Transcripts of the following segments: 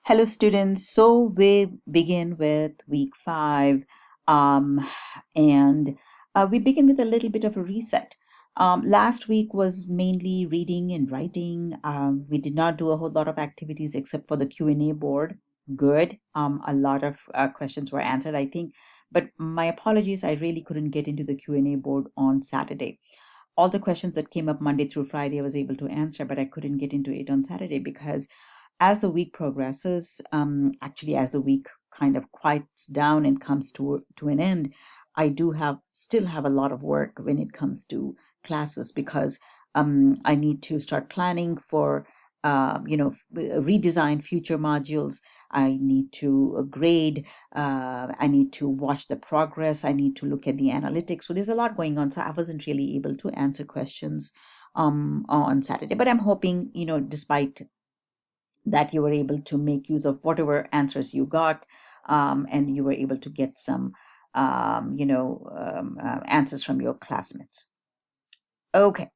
Hello, students. So we begin with week 5, um, and we begin with a little bit of a reset. Last week was mainly reading and writing. We did not do a whole lot of activities except for the Q&A board. Good. A lot of questions were answered, I think. But my apologies, I really couldn't get into the Q&A board on Saturday. All the questions that came up Monday through Friday, I was able to answer, but I couldn't get into it on Saturday because as the week progresses, actually as the week kind of quiets down and comes to an end, I do have still have a lot of work when it comes to classes because I need to start planning for redesign future modules. I need to grade. I need to watch the progress. I need to look at the analytics. So there's a lot going on. So I wasn't really able to answer questions on Saturday. But I'm hoping, despite that you were able to make use of whatever answers you got, and you were able to get some answers from your classmates. Okay,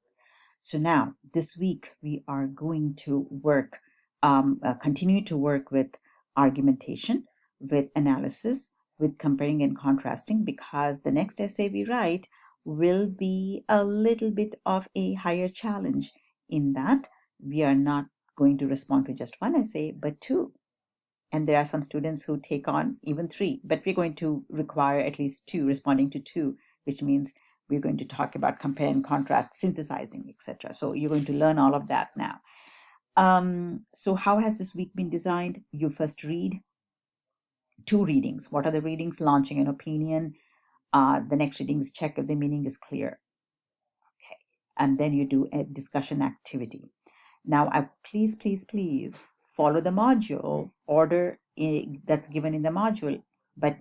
so now this week we are going to continue to work with argumentation, with analysis, with comparing and contrasting, because the next essay we write will be a little bit of a higher challenge in that we are not going to respond to just one essay, but two. And there are some students who take on even three, but we're going to require at least two, responding to two, which means we're going to talk about compare and contrast, synthesizing, etc. So you're going to learn all of that now. So how has this week been designed? You first read two readings. What are the readings? Launching an opinion. The next reading is check if the meaning is clear. Okay. And then you do a discussion activity. Now, please, please, please follow the module order that's given in the module, but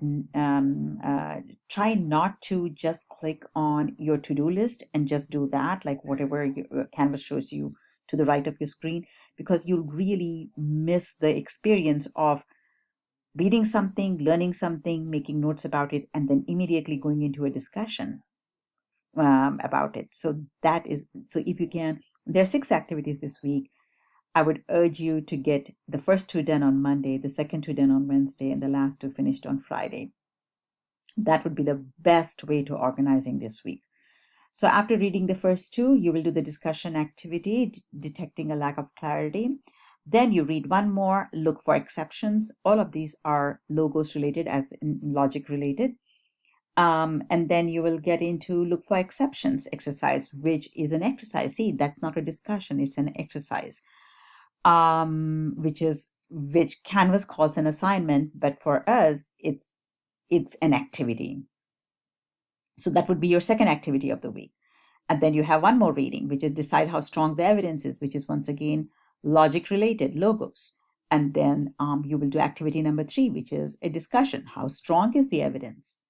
try not to just click on your to-do list and just do that, like whatever Canvas shows you to the right of your screen, because you'll really miss the experience of reading something, learning something, making notes about it, and then immediately going into a discussion about it. So if you can, there are 6 activities this week. I would urge you to get the first 2 done on Monday, the second 2 done on Wednesday, and the last 2 finished on Friday. That would be the best way to organizing this week. So after reading the first 2, you will do the discussion activity, detecting a lack of clarity. Then you read one more, look for exceptions. All of these are logos related, as in logic related. And then you will get into look for exceptions exercise, which is an exercise. See, that's not a discussion, it's an exercise, which Canvas calls an assignment, but for us, it's an activity. So that would be your second activity of the week. And then you have one more reading, which is decide how strong the evidence is, which is once again logic related, logos. And then you will do activity number 3, which is a discussion. How strong is the evidence?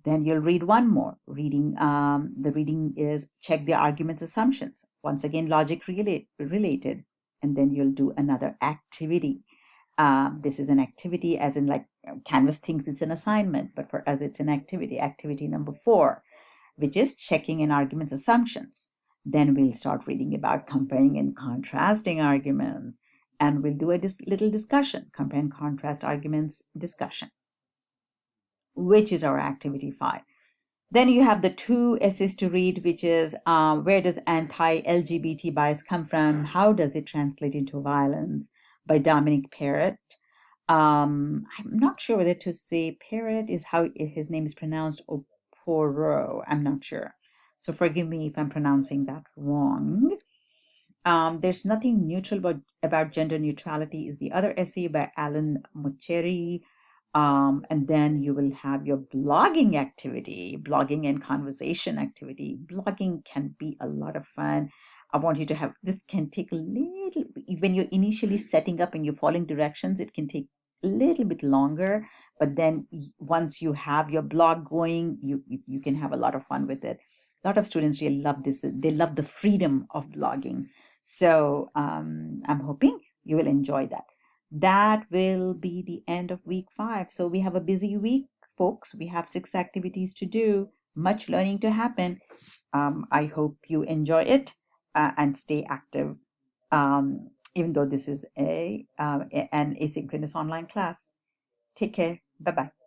Then you'll read one more reading. The reading is check the arguments assumptions. Once again, logic related. And then you'll do another activity. This is an activity, as in like Canvas thinks it's an assignment, but for us it's an activity. Activity number 4, which is checking an argument's assumptions. Then we'll start reading about comparing and contrasting arguments, and we'll do a little discussion, compare and contrast arguments discussion, which is our activity 5. Then you have the 2 essays to read, which is where does anti-LGBT bias come from? How does it translate into violence? By Dominic Parrott. I'm not sure whether to say Parrott is how his name is pronounced, or Poirot. I'm not sure. So forgive me if I'm pronouncing that wrong. There's nothing neutral about gender neutrality is the other essay by Alan Mocheri. And then you will have your blogging activity, blogging and conversation activity. Blogging can be a lot of fun. I want you to have, this can take a little, when you're initially setting up and you're following directions, it can take a little bit longer, but then once you have your blog going, you can have a lot of fun with it. A lot of students really love this. They love the freedom of blogging. So I'm hoping you will enjoy that. That will be the end of week 5. So we have a busy week, folks. We have 6 activities to do, much learning to happen. I hope you enjoy it and stay active. even though this is an asynchronous online class. Take care. Bye-bye.